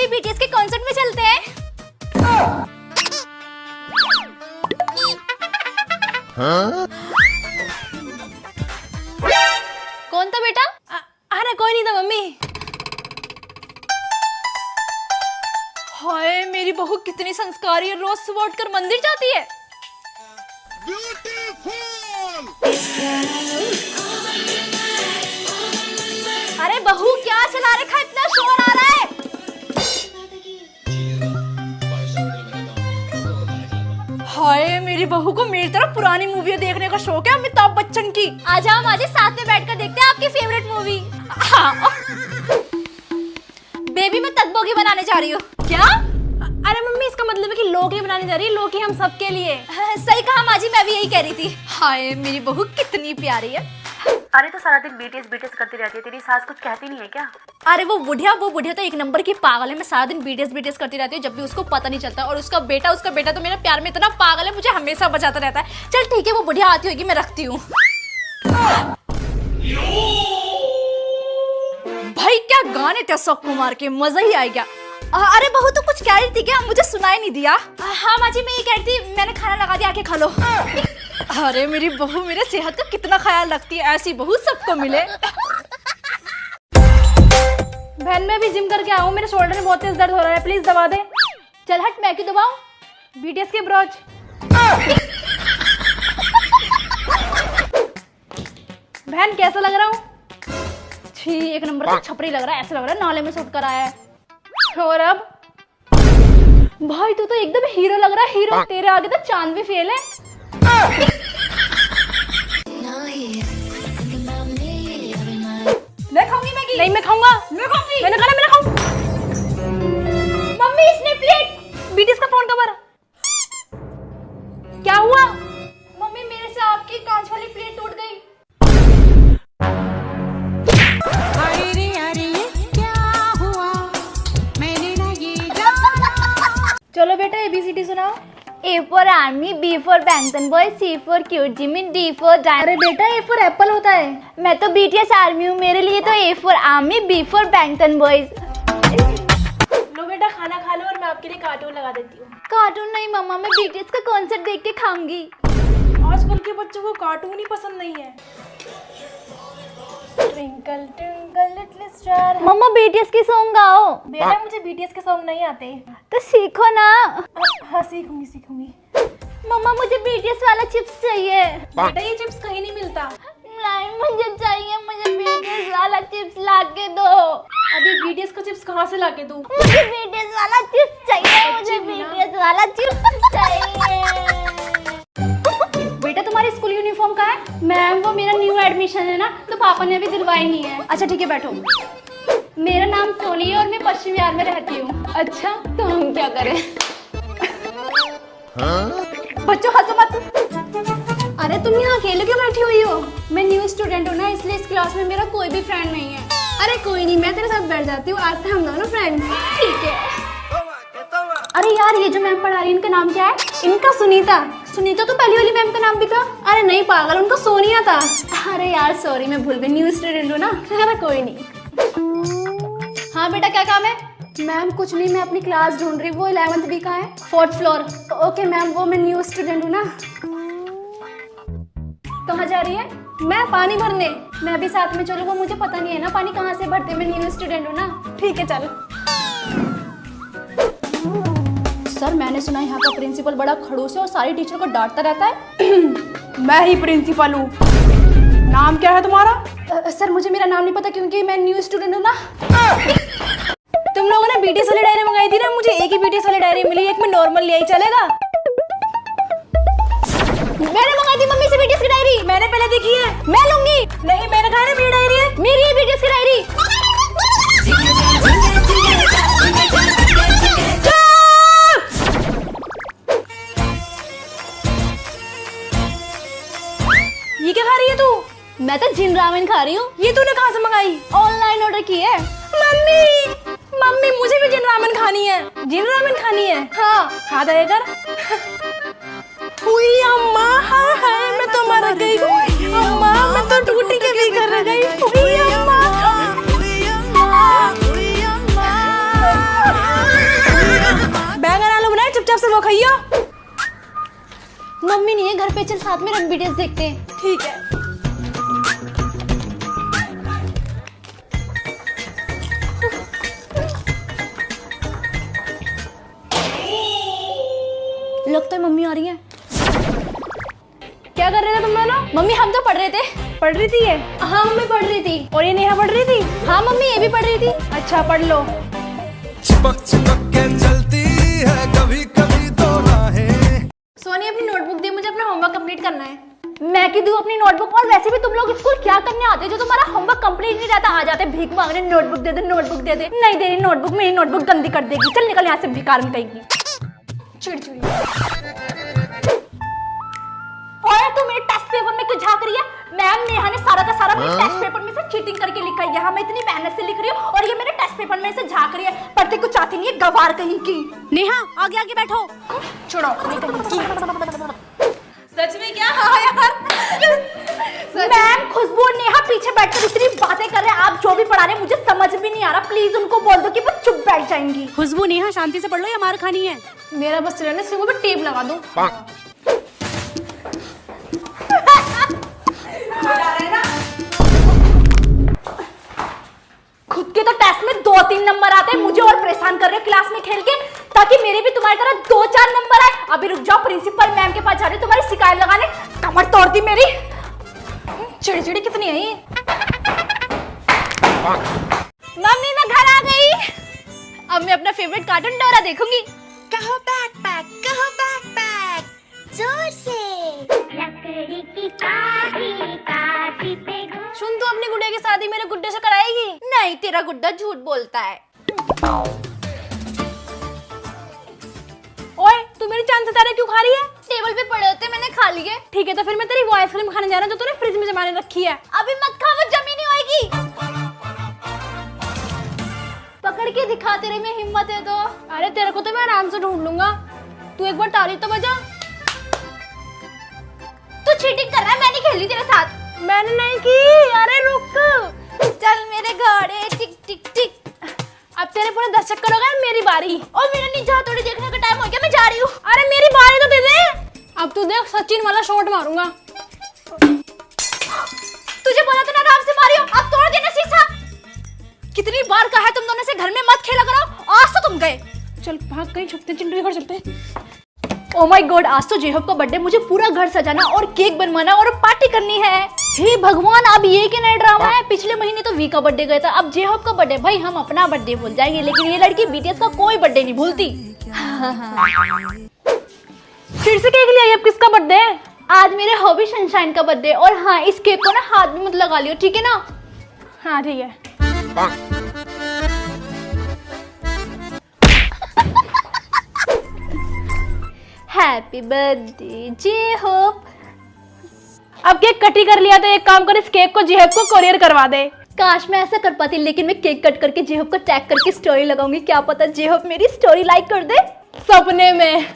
भी बीटीएस के कॉन्सर्ट में चलते हैं। हाँ? कौन था बेटा? अरे कोई नहीं था मम्मी। हाय मेरी बहू कितनी संस्कारी है, रोज सुबह उठकर मंदिर जाती है। अरे बहू क्या चला रखा है, इतना शोर आ रहा है। हाय मेरी बहू को मेरी तरह पुरानी मूवी देखने का शौक है, अमिताभ बच्चन की। आज हम आज साथ में बैठकर देखते हैं आपकी फेवरेट मूवी। हाँ। बेबी मैं तकबोगी बनाने जा रही हूँ। क्या? अरे मम्मी इसका मतलब है कि लोकी बनाने जा रही है, लोकी हम सबके लिए। सही कहा माजी, मैं भी यही कह रही थी। हाय मेरी बहू कितनी प्यारी है। अरे तो सारा दिन बीटीएस बीटीएस करती रहती है, तेरी सास कुछ कहती नहीं है क्या? अरे वो बुढ़िया तो एक नंबर की पागल है। मैं सारा दिन बीटीएस करती रहती हूँ, जब भी उसको पता नहीं चलता। और उसका बेटा तो मेरा प्यार में इतना पागल है, मुझे हमेशा बचाता रहता है। चल ठीक है, वो बुढ़िया आती होगी, मैं रखती हूँ। भाई क्या गाने थे अशोक कुमार के, मजा ही आ गया। अरे बहू तो कुछ कह रही थी क्या? मुझे सुनाई नहीं दिया। हाँ माजी मैं ये कह रही थी, मैंने खाना लगा दिया, आके खा लो। अरे मेरी बहू मेरे सेहत का कितना ख्याल रखती है, ऐसी बहू सबको मिले। बहन मैं भी जिम करके आऊँ, मेरे शोल्डर में बहुत तेज दर्द हो रहा है, प्लीज दबा दे। चल हट, मैं क्यों दबाऊं? बीटीएस के ब्रोच। बहन कैसा लग रहा हूँ? छी एक नंबर का छपरी लग रहा है, ऐसा लग रहा है नाले में सुट कर आया है। और अब भाई तू तो एकदम हीरो लग रहा है, हीरो। तेरे आगे तो चांद भी फेल है। मैं खाऊंगी मैगी। नहीं मैं खाऊंगा। मैं खाऊंगी। मैंने कहा मैं खाऊंगा। मम्मी इसने प्लेट। बीटीएस का फोन कवर। क्या हुआ? मम्मी मेरे से आपकी कांच वाली प्लेट टूट गई। चलो बेटा एबीसीडी सुनाओ। A for army, B for बैंगन boy, C for cute Jimmy, D for अरे बेटा ए फॉर एप्पल होता है। मैं तो बीटीएस आर्मी हूँ, मेरे लिए तो A for army, B for बैंगन बॉयज। लो बेटा खाना खा लो और मैं आपके लिए कार्टून लगा देती हूँ। कार्टून नहीं मम्मा, मैं बीटीएस का कॉन्सर्ट देख के खाऊंगी। आजकल के बच्चों को कार्टून ही पसंद नहीं है। Twinkle twinkle little star. मम्मा बीटीएस की सॉन्ग गाओ। बेटा मुझे बीटीएस के सॉन्ग नहीं आते। तो सीखो ना। हाँ सीखूंगी। मम्मा मुझे बीटीएस वाला चिप्स चाहिए। बेटा ये चिप्स कहीं नहीं मिलता। नहीं मुझे चाहिए, मुझे बीटीएस वाला चिप्स ला के दो। अभी बीटीएस का चिप्स कहाँ से ला के दूं? मुझे बीटीएस वाला चिप्स चाहिए, मुझे बीटीएस वाला चिप्स चाहिए। बेटा तुम्हारी स्कूल यूनिफॉर्म कहाँ है? मैम वो मेरा न्यू एडमिशन है ना, तो पापा ने अभी दिलवाई नहीं है। अच्छा ठीक है बैठो। मेरा नाम सोनी है और मैं पश्चिम बिहार में रहती हूँ। अच्छा तो हम क्या करें? हाँ? बच्चों हंसो मत। अरे तुम यहाँ अकेले क्यों बैठी हुई हो? मैं न्यू स्टूडेंट हूँ ना, इसलिए इस क्लास में मेरा कोई भी फ्रेंड नहीं है। अरे कोई नहीं, मैं तेरे साथ बैठ जाती हूँ, आज से हम दोनों फ्रेंड्स। ठीक है। अरे यार ये जो मैम पढ़ा रही है इनका नाम क्या है? इनका सुनीता। सुनीता तो पहली वाली मैम का नाम भी था। अरे नहीं पागल, उनका सोनिया था। अरे यार सॉरी मैं भूल गई, न्यू स्टूडेंट हूँ ना। अरे कोई नहीं। हाँ बेटा क्या काम है? मैम कुछ नहीं, मैं अपनी क्लास ढूंढ रही हूँ। वो 11th बी का है, 4th फ्लोर। ओके मैम, वो मैं न्यू स्टूडेंट हूँ ना। कहाँ जा रही है? मैं पानी भरने। मैं भी साथ में चलूँ? वो मुझे पता नहीं है ना पानी कहाँ से भरते, मैं न्यू स्टूडेंट हूँ ना। ठीक है चल। सर मैंने सुना यहाँ का प्रिंसिपल बड़ा खड़ूस है और सारी टीचर को डांटता रहता है। मैं ही प्रिंसिपल हूँ। नाम क्या है तुम्हारा? सर मुझे मेरा नाम नहीं पता क्योंकि मैं न्यू स्टूडेंट हूँ ना। तुम लोगों ने बीटीएस वाली डायरी मंगाई थी ना, मुझे एक ही बीटीएस वाली डायरी मिली, एक में नॉर्मल ले आई, चलेगा? मैंने मंगाई थी मम्मी से बीटीएस की डायरी, मैंने पहले देखी है। मैं लूंगी। नहीं मैंने कहा ना मेरी डायरी है, मेरी है बीटीएस की डायरी। ये क्या खा रही है तू? मैं तो जिन रामेन खा रही हूँ। ये तूने कहाँ से मंगाई? ऑनलाइन ऑर्डर की है। मम्मी मुझे भी जिन रामेन खानी है। जिन रामेन खानी है? हाँ खा दे कर। हुई अम्मा, हाँ हाँ मैं तो मर गई। अम्मा मैं तो टूटी के भी कर गई। हुई अम्मा। भैया मम्मी नहीं है घर पे, चल साथ में रन बीटीएस देखते हैं। ठीक है। लगता है मम्मी आ रही है। क्या कर रहे थे तुम दोनों? मम्मी हम तो पढ़ रहे थे। पढ़ रही थी ये? हाँ मम्मी पढ़ रही थी। और ये नेहा पढ़ रही थी? हाँ मम्मी ये भी पढ़ रही थी। अच्छा पढ़ लो। चिपक चिपक के चलती है कभी कभी तो राहें। सोनी अपनी नोटबुक दे, मुझे अपना होमवर्क कंप्लीट करना है। मैं की दूं अपनी नोटबुक? और वैसे भी तुम लोग स्कूल क्या करने आते हो जो तुम्हारा होमवर्क कंप्लीट नहीं रहता? आ जाते भीख मांगने, नोटबुक दे दे नोटबुक दे दे। नहीं दे रही नोटबुक, मेरी नोटबुक गंदी कर देगी। चल निकल यहाँ से बेकार में कहेगी। चिड़चिड़ी। और तू मेरे टेस्ट पेपर में क्यों झांक रही है? मैम नेहा ने सारा का सारा मेरे टेस्ट पेपर में से चीटिंग करके लिखा है। यहाँ मैं इतनी मेहनत से लिख रही हूँ और ये मेरे टेस्ट पेपर में से झांक रही है। पढ़ते कुछ आती नहीं है, गवार कहीं की। नेहा आगे आगे बैठो। छोड़ो सच में क्या? हाँ यार मैम खुशबू और नेहा पीछे बैठकर इतनी बातें कर रहे हैं। आप जो भी पढ़ा रहे हैं मुझे समझ भी नहीं आ रहा। प्लीज उनको बोल दो कि वो चुप बैठ जाएंगी। खुशबू नेहा शांति से पढ़ लो या मार खानी है? मेरा बस चलने सिर्फ पे टेप लगा दूं। खुद के तो टेस्ट में 2-3 नंबर आते हैं, मुझे और परेशान कर रहे हो क्लास में खेल के, ताकि मेरे भी तुम्हारी तरह 2-4 नंबर आए। अभी रुक जाओ, प्रिंसिपल मैम के पास जा रही हूँ तुम्हारी शिकायत लगाने। कमर तोड़ दी मेरी। चिड़चिड़ी कितनी है ये। मम्मी मैं घर आ गई। अब मैं अपना फेवरेट कार्टून डोरा देखूंगी। कहो बैकपैक, कहो बैकपैक, जोर से। लकड़ी की काठी पे सुन, तू अपनी गुड्डे की शादी मेरे गुड्डे से कराएगी? नहीं, तेरा गुड्डा झूठ बोलता है। ओए, तू मेरी चांद सितारे क्यों खा रही है? टेबल पे पड़े होते मैंने खा लिए। ठीक है तो फिर मैं तेरी वो आइसक्रीम खाने जा रहा हूँ जो तूने फ्रिज में जमा के रखी है। अभी मत खा, वो जमी नहीं होएगी। पकड़ के दिखा, तेरे में हिम्मत है तो। अरे तेरे को तो मैं आराम से ढूंढ लूंगा, तू एक बार ताली तो बजा। तू चीटिंग कर रहा है, मैं नहीं खेली तेरे साथ। मैंने नहीं की। अरे रुक, चल मेरे घोड़े टिक टिक टिक। अब तेरे पूरे 10 चक्कर हो गए, मेरी बारी। और मेरा नीचे हथौड़ी देखने का टाइम हो गया, मैं जा रही हूँ। अरे मेरी बारी तो दे दे। अब तू देख, सचिन वाला शॉट मारूंगा। तुझे बोला था ना आराम से मारियो, अब तोड़ देना शीशा। कितनी बार कहा है तुम दोनों से घर में मत खेला करो, आज तो तुम गए। चल भाग, कहीं छुपते, चिंटू के घर चलते। ओ माय गॉड, आज तो जेहब का बर्थडे, मुझे पूरा घर सजाना और केक बनवाना और पार्टी करनी है। हे भगवान, अब ये क्या नया ड्रामा है? पिछले महीने तो वी का बर्थडे गया था, अब जेहब का बर्थडे। भाई हम अपना बर्थडे भूल जाएंगे, लेकिन ये लड़की बीटीएस का कोई बर्थडे नहीं भूलती। फिर से केक ले आई, अब किसका बर्थडे है? आज मेरे हॉबी सनशाइन का बर्थडे। और हाँ, इस केक को ना हाथ भी मत लगा लियो, ठीक है ना? हाँ ठीक है। Happy birthday J Hope. अब केक कट ही कर लिया तो एक काम कर, इस केक को जेहब को कोरियर करवा दे। काश मैं ऐसा कर पाती, लेकिन मैं केक कट करके जेहब को टैग करके स्टोरी लगाऊंगी। क्या पता जेहब मेरी स्टोरी लाइक कर दे सपने में।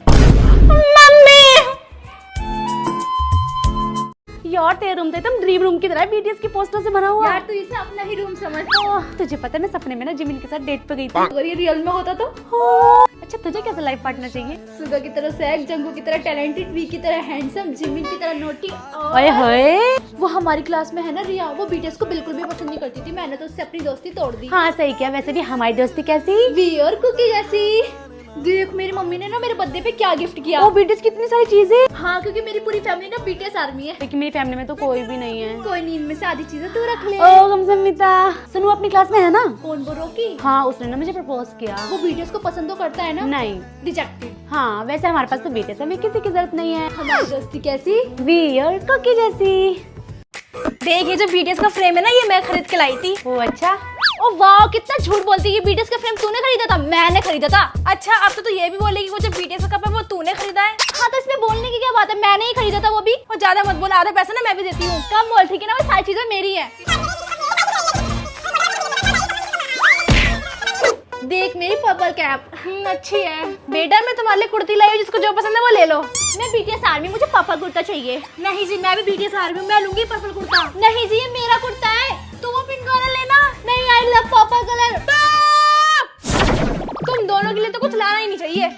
मम्मी यार, तेरा रूम तो एकदम ड्रीम रूम की तरह बीटीएस की पोस्टर से बना हुआ। यार तू इसे अपना ही रूम समझ। तुझे पता है मैं सपने में ना जिमिन के साथ डेट पे गई थी। अगर ये रियल में होता तो। अच्छा तुझे कैसा लाइफ पार्टनर चाहिए? सुगा की तरह सैग, जंगू की तरह टैलेंटेड, वी की तरह हैंडसम, जिमिन की तरह नोटी। ओए होए, वो हमारी क्लास में है ना रिया, वो बीटीएस को बिल्कुल भी पसंद नहीं करती थी। मैंने तो उससे अपनी दोस्ती तोड़ दी। हाँ सही किया। वैसे भी हमारी दोस्ती कैसी? वी और कुकी जैसी। देख मेरी मम्मी ने ना मेरे बर्थडे पे क्या गिफ्ट किया। वो बीटीएस की इतनी सारी चीजें। हाँ क्योंकि मेरी पूरी फैमिली ना बीटीएस आर्मी है। लेकिन मेरी फैमिली में तो कोई भी नहीं है। कोई नहीं, इनमें से आधी चीजें तू रख ले। ओ गमसमिता, सुनो अपनी क्लास में है ना? कौन, वो रोकी? हाँ उसने ना मुझे प्रपोज किया। वो बीटीएस को पसंद तो करता है ना? नहीं, रिजेक्टेड। हाँ वैसे हमारे पास तो बीटीएस है, हमें किसी की जरूरत नहीं है। हमारी दोस्ती कैसी? वी और कुकी जैसी। देख ये जो बीटीएस का फ्रेम है ना, ये मैं खरीद के लाई थी। ओ अच्छा। ओ वाह, कितना झूठ बोलती है। ये बीटीएस का फ्रेम तूने खरीदा था? मैंने खरीदा था। अच्छा अब तो तू ये भी बोलेगी वो जो बीटीएस का कप है वो तूने खरीदा है? हाँ तो इसमें बोलने की क्या बात है, मैंने ही खरीदा था वो भी। और ज्यादा मत बोल, आधा पैसा ना मैं भी देती हूँ। कम बोल ठीक है ना, वो सारी चीजें मेरी है। देख मेरी पर्पल कैप अच्छी है। बेटा मैं तुम्हारे लिए कुर्ती लाई हूँ, जिसको जो पसंद है वो ले लो। मैं बीटीएस आर्मी, मुझे पर्पल कुर्ता चाहिए। नहीं जी मैं भी बीटीएस आर्मी हूँ, मैं लूंगी पर्पल कुर्ता। नहीं जी ये मेरा कुर्ता है, तो वो पिंक कलर लेना। नहीं आई लव पर्पल कलर। तुम दोनों के लिए तो कुछ लाना ही नहीं चाहिए।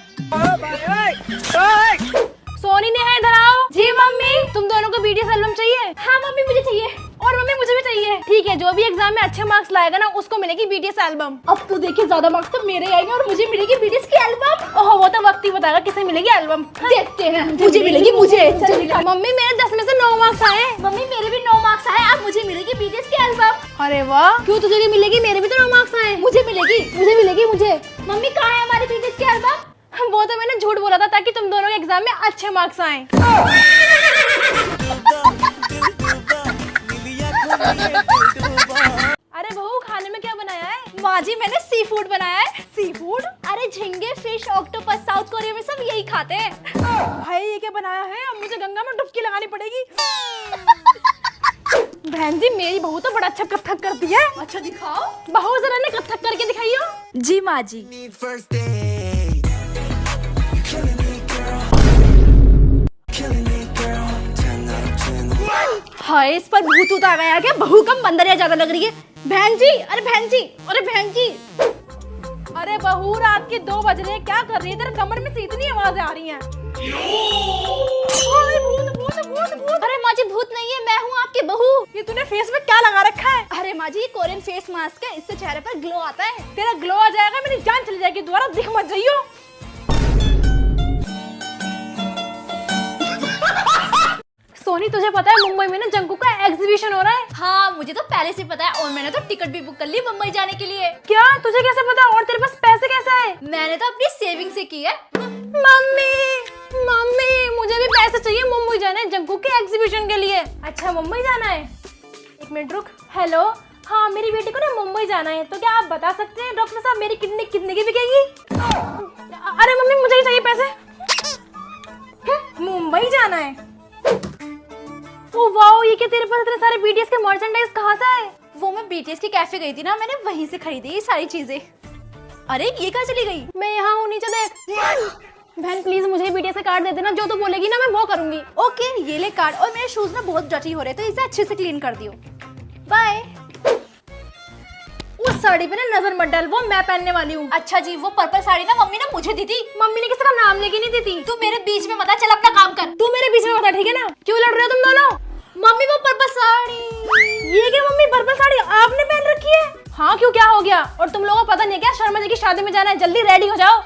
है, जो भी एग्जाम में अच्छे मार्क्स लाएगा ना उसको मिलेगी बीटीएस एल्बम। अब तो देखिए ज्यादा मार्क्स तो मेरे आएंगे और मुझे मिलेगी बीटीएस की एल्बम। ओह वो तो वक्त ही बताएगा किसे मिलेगी एल्बम। देखते हैं, मुझे मिलेगी मुझे। मम्मी मेरे 10 में से 9 मार्क्स आए। मम्मी मेरे भी 9 मार्क्स आए, अब मुझे मिलेगी बीटीएस की एल्बम। अरे वाह, क्यों तुझे भी मिलेगी? मेरे भी तो 9 मार्क्स आए। मुझे मिलेगी। मुझे। मम्मी कहाँ है हमारी बीटीएस की एल्बम? वो तो मैंने झूठ बोला था ताकि तुम दोनों के एग्जाम में अच्छे मार्क्स आए। अरे बहू खाने में क्या बनाया है? माँ जी मैंने सी फूड बनाया है। Sea food? अरे झींगे, फिश, ऑक्टोपस, साउथ कोरिया में सब यही खाते हैं। भाई ये क्या बनाया है? अब मुझे गंगा में डुबकी लगानी पड़ेगी। बहन जी मेरी बहू तो बड़ा अच्छा कथक करती है। अच्छा दिखाओ। बहू जरा ने कथक करके दिखाइयो। जी माँ जी। First date. You're killing me, girl. Killing me, girl. 10 out of 10. हाय इस पर भूत उत आ गया क्या? बहू कम बंदरिया ज्यादा लग रही है। बहन जी, अरे बहन जी, अरे बहन जी। अरे बहू रात के 2 बज रहे हैं, क्या कर रही है? तेरे कमर में से इतनी आवाजें आ रही हैं। अरे माँ जी भूत नहीं है, मैं हूँ आपकी बहू। ये तूने फेस में क्या लगा रखा है? अरे माँ जी कोरियन फेस मास्क है, इससे चेहरे पर ग्लो आता है। तेरा ग्लो आ जाएगा, मेरी जान चली जाएगी। दोबारा दिख मत जाइयो। सोनी तुझे पता है मुंबई में ना जंकू का एग्जीबिशन हो रहा है? हाँ मुझे तो पहले से पता है और मैंने तो टिकट भी बुक कर ली मुंबई जाने के लिए। क्या? तुझे कैसे पता? और तेरे पास पैसे कैसे आए? मैंने तो अपनी सेविंग से की है। मम्मी मुझे भी पैसे चाहिए, मुंबई जाना है जंकू के एग्जीबिशन के लिए। अच्छा मुंबई जाना है, एक मिनट रुक। हेलो, हाँ मेरी बेटी को ना मुंबई जाना है, तो क्या आप बता सकते हैं डॉक्टर साहब मेरी किडनी कितने की बिकेगी? अरे मम्मी मुझे ही चाहिए पैसे। मुंबई जाना है? ओ वाओ, ये क्या तेरे पास इतने सारे बीटीएस के मर्चेंडाइज कहाँ से आए? वो मैं बीटीएस के कैफे गई थी ना, मैंने वहीं से खरीदी ये सारी चीजें। अरे ये कहाँ चली गई? मैं यहाँ हूँ, नीचे देख। बहन प्लीज मुझे बीटीएस का कार्ड दे देना, जो तू बोलेगी ना मैं वो करूंगी। ओके ये ले कार्ड। और मेरे शूज ना बहुत डर्टी हो रहे तो इसे अच्छे से क्लीन कर दियो। बाय। उस साड़ी पे ना नजर मत डाल, वो मैं पहनने वाली हूँ। अच्छा जी, वो पर्पल साड़ी ना मम्मी ने मुझे दी थी। मम्मी ने किसी का नाम लेके नहीं दी थी। तू मेरे बीच में मत आ, चल अपना काम कर। तू मेरे बीच में बता, ठीक है ना? क्यों लड़ रहे हो तुम दोनों? मम्मी वो पर्पल साड़ी। ये क्या मम्मी, पर्पल साड़ी आपने पहन रखी है? हाँ क्यों, क्या हो गया? और तुम लोगों को पता नहीं क्या शर्मा जी की शादी में जाना है? जल्दी रेडी हो जाओ।